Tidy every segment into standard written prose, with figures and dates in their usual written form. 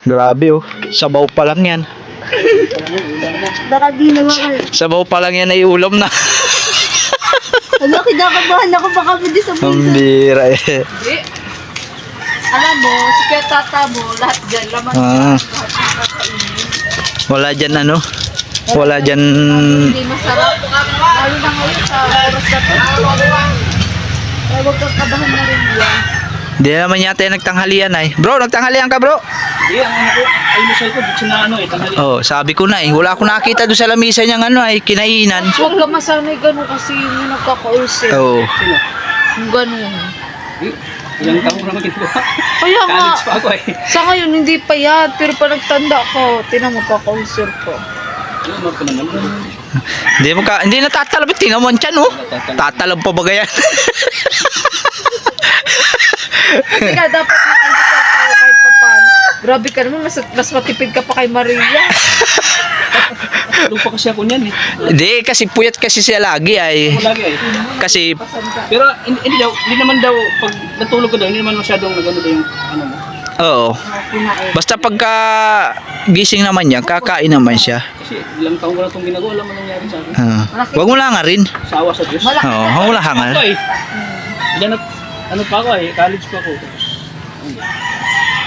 Grabe oh. Sabaw pa lang yan. Baka di naman kayo. Sabaw pa lang yan ay ulam na. Ano, kinakabahan ako baka pwede sa Ang bunso. bira eh. Hindi. Alam mo, si Kuya Tata mo, lahat dyan, laman Ah. dyan, lahat ng kakainin. Wala dyan ano. Wala dyan. Hindi masarap. Lalo na ngayon sa oras na to. Kaya huwag kang kabahan na rin yan. Hindi naman yata yung nagtanghalian ay. Bro, nagtanghalian ka bro? Hindi, ang ano ko, ay masal ko, dito na ano eh, tanghali. Oh, sabi ko na eh. Wala akong nakita doon sa lamisa niyang ano ay kinainan. Huwag ka masanay gano'n kasi yung nagkaka-ulcer. Oh. Sino? Yung gano'n. Eh, ilang taong naman ginagawa. Kaya nga, College pa ako eh. sa ngayon hindi pa yan. Pero pag nagtanda ko, tinan mo kaka-ulcer ko. Ano ko naman? Hindi natatalab. Tingnan mo ang tiyan oh. Tatalab pa ba ganyan? Kasi nga dapat na-almusal tayo kahit pa paano. Grabe ka naman, mas matipid ka pa kay Maria. Lupa kasi ako niyan eh. Hindi, kasi puyat kasi siya lagi ay. Ako lagi eh. Kasi, Pero hindi naman daw, pag natulog ko daw, hindi naman masyadong nagano daw yung ano mo. oo. Basta pagka gising naman niya, kakain naman siya. Kasi ilang taong ko na itong ginagawa, alam mo nangyari sa akin. Wag mo lang nga rin. Sa awa sa Diyos. Malaki Oo, ka. wag mo lang hangal. Ako eh. Yan at, ano pa ako eh, college pa ako.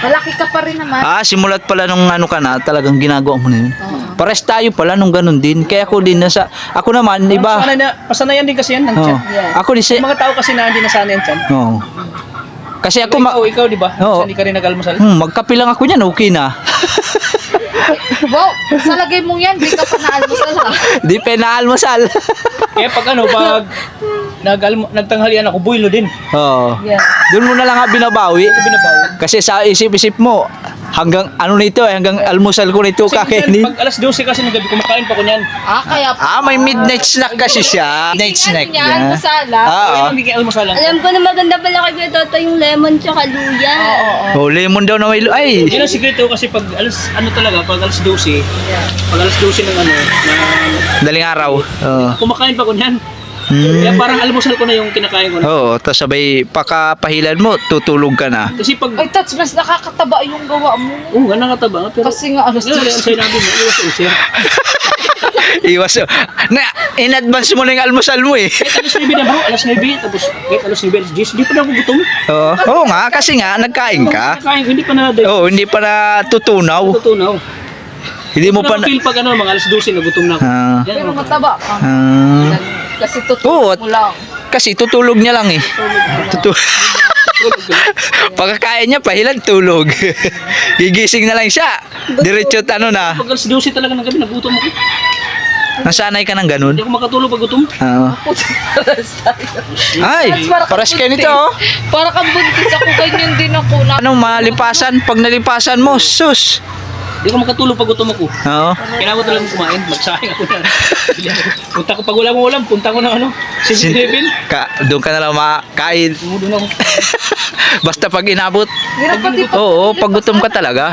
Malaki ka pa rin naman. Simulat pala nung ano ka na, talagang ginagawa mo na yun. Oo. Pares tayo pala nung ganun din. Kaya ako din ako naman, iba. Pasanayan din kasi yan ng Oo. chat. Ako din Yung mga tao kasi na hindi nasanay yan chat. Oo. Kasi ako, Ikaw di ba? Oo. Hindi ka rin nag-almusal. magkape lang ako niyan, okay na. Wow, sa lagay mong yan, di ka pa naalmusal ha. Di pa naalmusal. Kaya pag nagtanghalian ako, buwilo din. Oo. Yan. Doon mo na lang nga binabawi. Ito binabawi. Kasi sa isip-isip mo, hanggang ano nito, hanggang almusal ko nito Kasi kakainin. pag alas 12 kasi ng gabi, kumakain pa ko niyan. Kaya May midnight snack kasi siya. Midnight snack niya, niya. almusala. Oo. Kaya hindi kayo almusalan. Alam ko na maganda pala kay Kuya Toto yung lemon tsaka luya. Oo. Oh, lemon daw na may ay. Yun ang sikreto kasi pag alas, pag alas 12, pag alas 12 ng Daling araw. Oo. kumakain pa ko niyan. Kaya parang almusal ko na yung kinakain ko na. Oo, tapos sabay pakapahilan mo, tutulog ka na. Kasi pag, Ay, Tats, mas nakakataba yung gawa mo. nga nakataba. Pero, Kasi nga, alas yun, ang sinabi mo, iwas ulcer. Iwas. In advance mo na yung almusal mo eh. Kahit alas 9 na bro, alas 9, tapos kahit alas 9, alas 10, hindi pa na ako gutom. Oo nga, kasi nga, nagkain ka. Kinakain ko, hindi pa na Oo, hindi pa natutunaw. tutunaw. Hindi mo pa na... feel pag mga alas 12, nagutom na ako. Yan, Pero mga- mataba ka. Kasi Oo, tutulog mo lang. kasi tutulog niya lang eh. Pagkakain niya, pahilan, tulog. Gigising na lang siya. Diretso na. Pag alas 12 talaga ng gabi, nagutom ako. Nasanay ka ng ganun. Hindi ako makatulog pag gutom. Oo. Ay, paras kayo nito oh. Para kang buntis ako, ganyan din ako. Anong malipasan? Pag nalipasan mo, sus. Hindi ako makatulog pag gutom ako. Oo. Kailangan ko talagang kumain, magsahing ako na. Punta ko pag wala mong ulam, punta ko ng ano, 7-Eleven. Doon ka na lang makain. Doon ako. Basta pag inabot. Hirap pati Oo, pag gutom ka talaga.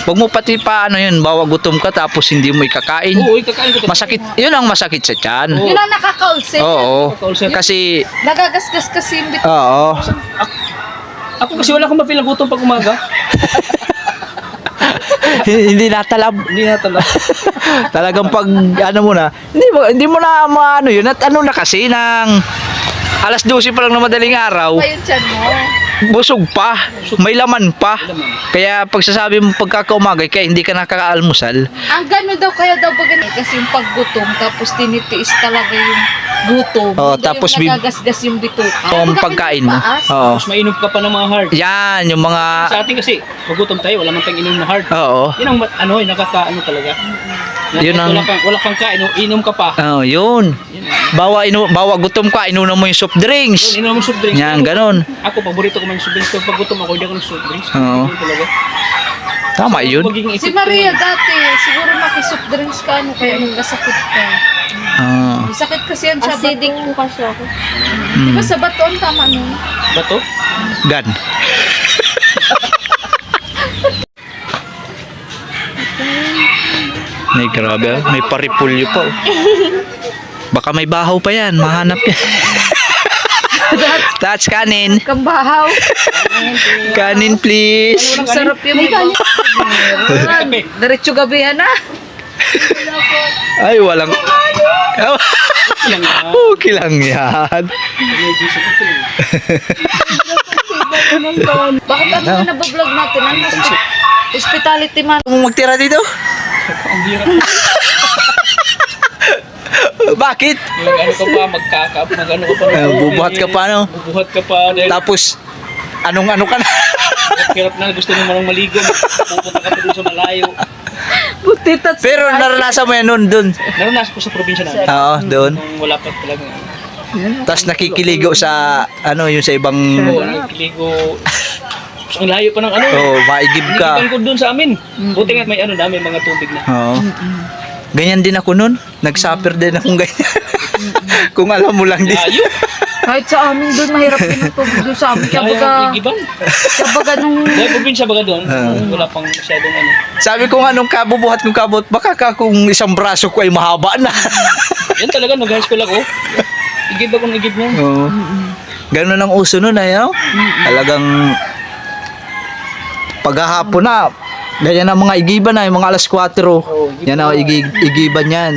Huwag mo pati pa ano yun, bawa gutom ka tapos hindi mo ikakain. Oo, ikakain ko. Masakit, yun ang masakit sa tiyan. Yun ang nakaka-ulcer. Oo. Ulcer. Kasi, Nagagasgas kasi yung bit. oo. Ako kasi wala akong mapil na gutom pag umaga. Hindi natalab. Hindi na talaga. Talagang pag ano mo na, hindi mo na maano yun. At ano na kasi ng alas 12 pa lang na madaling araw, Pa yung tiyan mo. busog pa, may laman pa. Kaya pagsasabi mo pagkakaumagay, kaya hindi ka nakakaalmusal. Ang gano'n daw, kaya daw pag kasi yung paggutom, tapos tinitiis talaga yung gutom. Oo, Hindi tapos yung nagagasgas yung bituka. Ang pagkain mo. Oo. Tapos mainom ka pa ng mga hard. Yan, yung mga, Sa atin kasi, pag gutom tayo, wala man tayong inom na hard. oo. Yan ang ano, nakakaano talaga. Yun ang- wala kang kain, inom ka pa. Oh, yun. Bawa gutom ka, inunan mo yung soft drinks. Yun, inom mo soft drinks. Yan, ganun. Ako, paborito ko man yung soft drinks. Pag gutom ako, hindi ako ng soft drinks. Oo. Yun talaga. Tama yun. Magiging Si effective. Maria dati, siguro makisup drinks ka, ano, kaya nagkasakit ka. Ah. May sakit kasi yan sa Acidic bato. po kasi ako. Di ba sa bato ang tama nun? Bato? Gan. May grabe, may paripulyo pa. Oh. Baka may bahaw pa yan, mahanap yan. That's kanin. Kambahaw. Kanin, please. Ang sarap yung Kape. Diretso gabihan na. Ay, walang... Yan nga. Okay lang yan. Bakit ano yung nabablog natin? Ano hospitality man. Kung magtira dito? Ang bira. Bakit? Mag-ano ka pa, mag-ano ka pa. Bubuhat ka pa, no? Bubuhat ka pa. Dahil Tapos, anong-ano ka na? hirap na, gusto mo marang maligo. Pupunta ka pa dun sa malayo. Butitat. Pero naranasan mo yan nun, dun. Naranasan ko sa probinsya namin. Oo, doon. Nung wala pa talaga. Tapos nakikiligo sa, yung sa ibang... Oo, nagkiligo. Ang layo pa ng ano. Oo, maigib ka. Nikitan ko dun sa amin. Buti nga may ano na, may mga tubig na. Oo. Ganyan din ako nun. Nag-suffer din akong ganyan. Kung alam mo lang din. Layo. Kahit sa amin doon, mahirap din ang tubig doon sa amin. Kaya Layo baga, ang igiban. kaya baga nung... Dahil probinsya baga doon, wala pang masyadong ano. Sabi ko nga nung kabubuhat kong kabot, baka kung isang braso ko ay mahaba na. Yan talaga, nag-high school ako. Igib akong igib niyan. Oo. Ganun ang uso nun ayaw. Talagang paghahapon na, ganyan ang mga igiban na, yung mga alas 4. Yan ang igiban yan.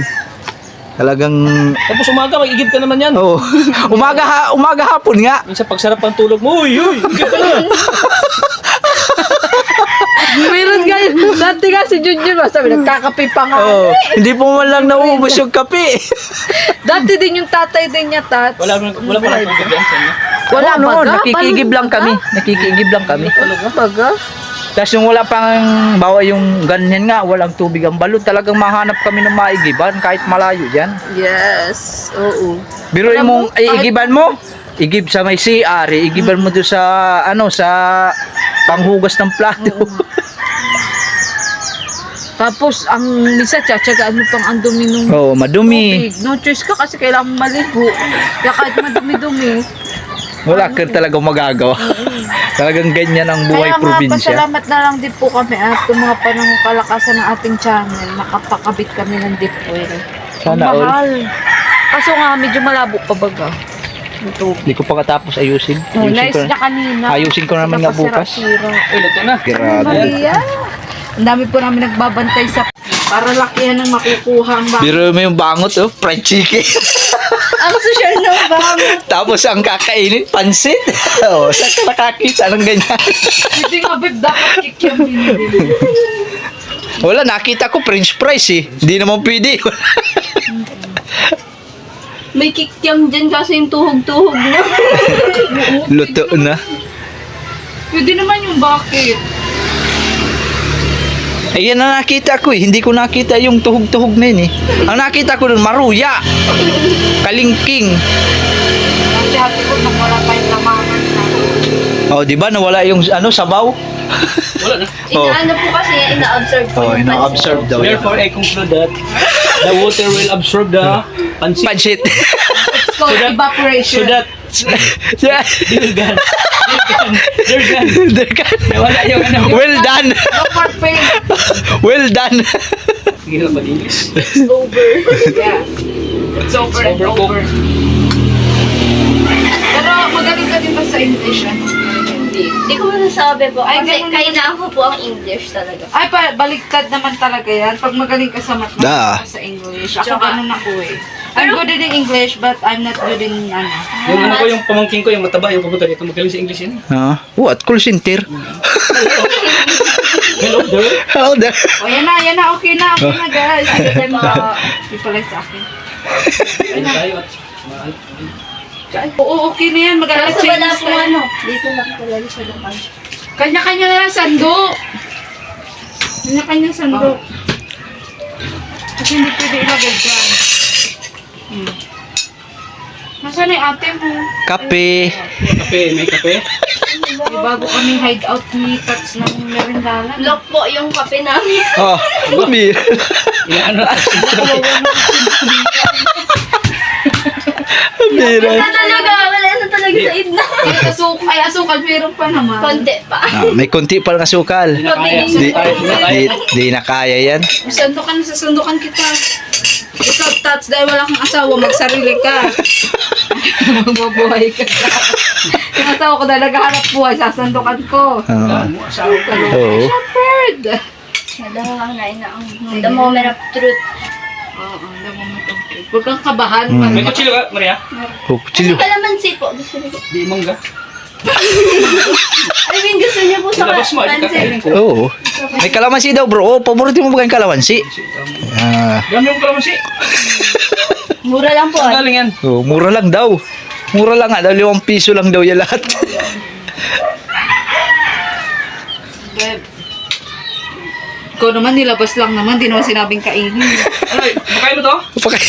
Talagang, Tapos umaga, mag-igib ka naman yan. oh, umaga hapon nga. Minsan pagsarap ang tulog mo, uy, igib ka na. Meron nga yun. Dati nga si Junjun, sabi, nagkakape pa nga. Oh, hindi po man lang nauubos yung kape. Dati din yung tatay din niya, Tats. Wala pa lang tubig yan sa inyo. Wala Oo, baga? nakikigib lang Baga? kami. Nakikigib lang kami. Baga? Tapos yung wala pang, bawa yung ganyan nga, walang tubig ang balon. Talagang mahanap kami ng maigiban kahit malayo yan. Yes. Oo. Biruin Alam mong, mo, kahit- igiban mo, igib sa may CR, igiban mo doon sa, sa panghugas ng plato. Tapos, ang misa, tsatsagaan mo pang ang dumi nung Oh, madumi. tubig. No choice ka kasi kailangan mo maligo. Kaya kahit madumi-dumi. Wala ka talagang magagawa. Talagang ganyan ang buhay Kaya probinsya. pasalamat na lang din po kami at yung mga panahong kalakasan ng ating channel, nakapakabit kami ng deep well. Sana all. Mahal. Kaso nga, medyo malabo pa baga. Yung tubig. Hindi ko pa katapos ayusin. Oh, Ayusin nice ko niya na. kanina. Ayusin ko naman nga bukas. Sira-sira. Uy, luto na. Grabe. Maria. Ang dami po namin nagbabantay sa para lakihan ng makukuha ang baka. Biro mo yung bangot, fried chicken. Ang social na bangot. Tapos ang kakainin, pansit. Oh, saan ka nakakita ng ganyan? Hindi nga, babe, dapat kick yung binibili. Wala, nakita ko french fries eh. Hindi naman pwede. May kikyang dyan kasi yung tuhog-tuhog na. Luto na. Pwede naman yung bakit. Ayan na nakita ko eh. Hindi ko nakita yung tuhog-tuhog na yun eh. Ang nakita ko dun, maruya. Kalingking. Kasi hati ko nang wala tayong lamangan na. Oh, di ba nawala yung sabaw? Wala na. Oh. Inaano po kasi, ina-observe po. Oh, yung ina-observe daw yan. Therefore, I conclude that the water will absorb the pancit. Pansit. It's called So evaporation. that, Yeah. they're gone. Nawala yung ano. Well done. No more pain. Well done. Sige na mag-English. It's over. Yeah. It's over and over. Pero magaling ka din ba sa English? Ano? Hindi. Hindi ko masasabi po. Ay, Kasi ganun kailangan ko po ang English talaga. Ay, baliktad naman talaga yan. Pag magaling ka sa math, Da. magaling ka sa English. Ako ganun ako eh. I'm good in English, but I'm not good in ano. Yung ano ko, yung pamangking ko, yung mataba, yung pumunta dito, magaling sa English yun. What? Call center? Hello there. How there? O, yan na, okay na guys. Hindi tayo maka-reply sa akin. Ayun tayo at Oo, okay na yan. Magaling Kaso wala Chinese po tayo. ano. Dito lang talaga sa depan. Kanya-kanya na lang sandok. Kanya-kanya sandok. Kasi hindi pwede ilagay dyan. Nasaan na yung ate mo? Kape. kape, may kape. Di bago kaming hideout ni Tats ng merindalan. Lock po yung kape namin. Oh, bumira. Inaano na. Bumira. Wala talaga. Wala na talaga sa idna. Ay, asukal, meron pa naman. Konti pa. May konti pa ng asukal. Hindi na kaya. Di, Hindi na kaya. di na kaya yan. Sandukan sa sandukan kita. Ikaw, Tats, dahil wala kang asawa, magsarili ka. Magbabuhay ka. Yung asawa ko na naghahanap buhay, sasandukan ko. Asawa ko. Oo. Shepherd! Nadahanay na ang the moment of truth. Oo, the moment of truth. Huwag kang kabahan. May kutsilyo ka, Maria? Oh, chilo. Kalamansi po. Gusto niyo po. Di mangga. I mean, gusto niyo po sa Ilabas mo, ay kakainin ko. Oo. May kalamansi daw, bro. Oh, paborito mo ba yung kalamansi? Ah. Dami yung kalamansi. Mura lang po. Ang galing yan. Oh, mura lang daw. Mura lang nga daw, 5 piso lang daw yan lahat. Beb. Ikaw naman, nilabas lang naman. Di naman sinabing kainin. Ano, pakain mo to? Pakay.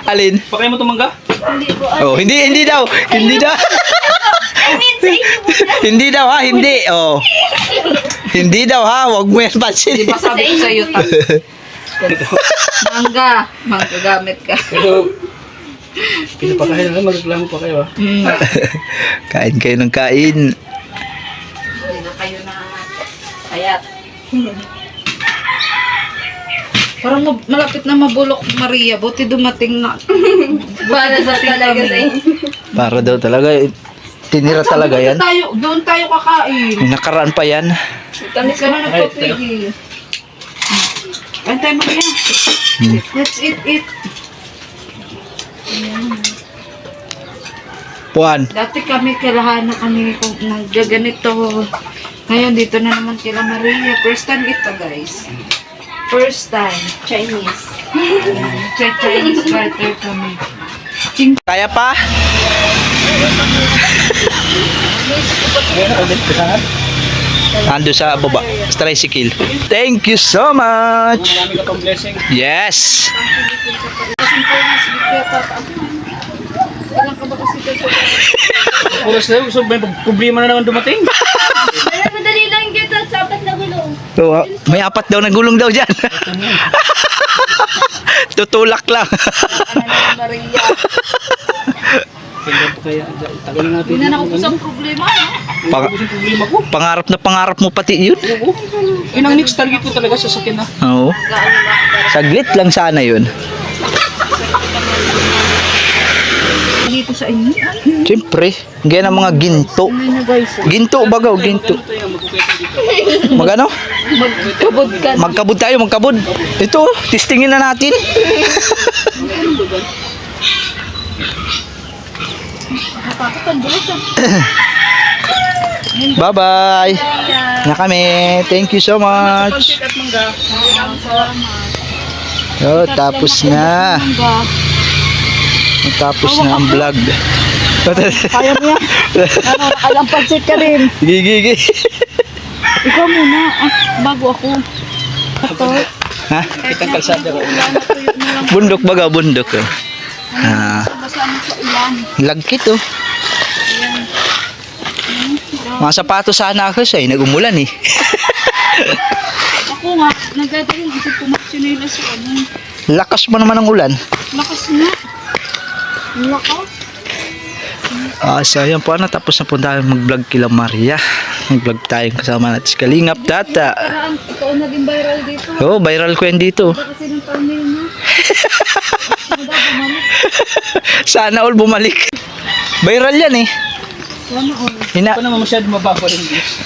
Alin? Pakain mo to mangga? Hindi po. Oh, hindi daw. Hindi daw. I mean, sa inyo po. Hindi daw ha, hindi. Oh. Hindi daw ha, wag mo yan pansin. Di ba sabi ko sa'yo, mangga. Mangga gamit ka. Pero, pinapakain na lang, magreklamo pa kayo, ha? Kain kayo ng kain. Hindi na kayo na ayat. Parang malapit na mabulok, Maria. Buti dumating na. Para sa talaga sa inyo. Para daw talaga, tinira talaga yan. Doon tayo kakain. May nakaraan pa yan. Tamis ka na nagpapigil. Kain tayo, Maria. Let's eat. Puan. Dati kami, kailangan na kami kung nagaganito. Ngayon, dito na naman kila Maria. First time ito, guys. First time. Chinese. Chinese starter kami. Kaya pa? Ando sa baba. Sa tricycle. Thank you so much. Marami ka pang blessing. Yes. Kailan ka ba kasi dito? Oras na, so may problema na naman dumating. Pero madali lang kita sa apat na gulong. Oh, may 4 daw na gulong daw dyan. Tutulak lang. Maria. Kaya po kaya, tagalin natin. Hindi na ako kusang problema, no? Pang- Yung problema ko. pangarap mo pati yun. Oo. Yun ang next target ko talaga sa sakin, ha? Oo. Saglit lang sana yun. Dito sa inyo. Siyempre, ganyan ang mga ginto. Ano na, guys? Ginto bagaw, ginto. Ito yung magkukita dito. Magano? Magkabod ka. Magkabud tayo, magkabud. Ito, testingin na natin. Nakakot ang bulos, ah. Bye-bye. Na kami. Thank you so much. Pansit at mangga. Oh, tapos na. Tapos na ang vlog. Kaya mo yan. Ano, nakalampagsit ka rin. Gigi. Ikaw muna, bago ako. Ito. Ha? Kitang kalsada ko. Bundok baga, bundok. Oh. Ah, Basa mo sa ulan. lagkit oh. Mga sapatos sana ako siya, nag-umulan eh. Ako nga, nagdadaling isip ko maksinila sa ano. Lakas pa naman ang ulan. Lakas nga. Ang lakas. So ayan po, tapos na po tayo mag-vlog kila Maria. Mag-vlog tayong kasama natin si Kalingap Tata. Paraan, ikaw naging viral dito. Oh, viral ko yan dito. Kasi ng thumbnail mo. Sana all bumalik. Viral yan eh. Sana all. Hina Ako naman masyado mababa rin views.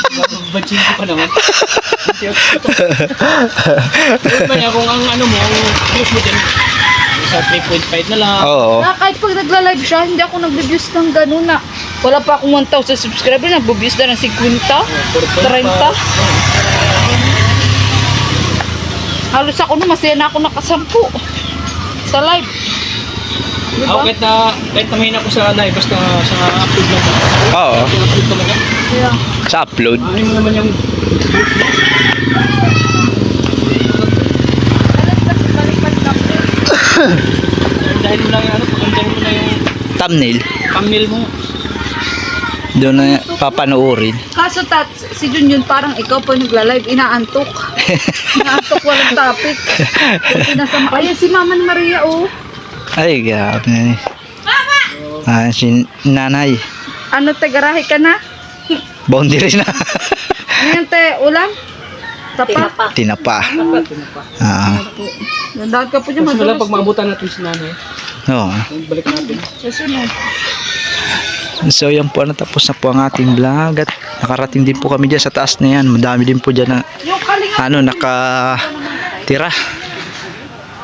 Babajin ko pa naman. Ano niya kung ang ano mo, ang views mo dyan, sa 3.5 na lang. Oo. Kahit pag nagla-live siya, hindi ako nag-views ng gano'n na. Wala pa akong 1,000 subscriber, nag-views na ng 50, 30. Halos ako na, masaya na ako nakasampu sa live. Diba? Ako kahit na mahina ko sa live, basta sa upload lang. Oo. Upload talaga. Kaya, Sa upload. Ano mo naman yung balikan lang. dahil mo lang yung ano, pagandahin mo na yung Thumbnail. thumbnail mo. Doon na papanoorin. Kaso si Junjun parang ikaw pa nagla-live, inaantok. Inaantok, walang topic. Pinasama. Ayun si Mama ni Maria, oh. Ay, grabe. Ah, si nanay. Ano, te, garahe ka na? Boundary na. Ano yan, te, ulam? Tapa? Tinapa. Ah. Nandaan ka po niya, Mas wala madulas. pag maabutan natin si nanay. No. Balik natin. Susunod. So yan po, natapos na po ang ating vlog at nakarating din po kami dyan sa taas na yan. Madami din po dyan na nakatira.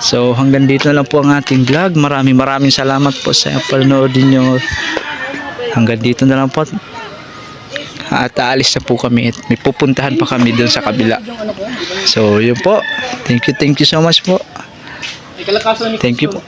So hanggang dito na lang po ang ating vlog. Maraming salamat po sa panonood niyo. Hanggang dito na lang po. At aalis na po kami at may pupuntahan pa kami doon sa kabila. So yun po. Thank you so much po. May kalakasan ni Thank you po.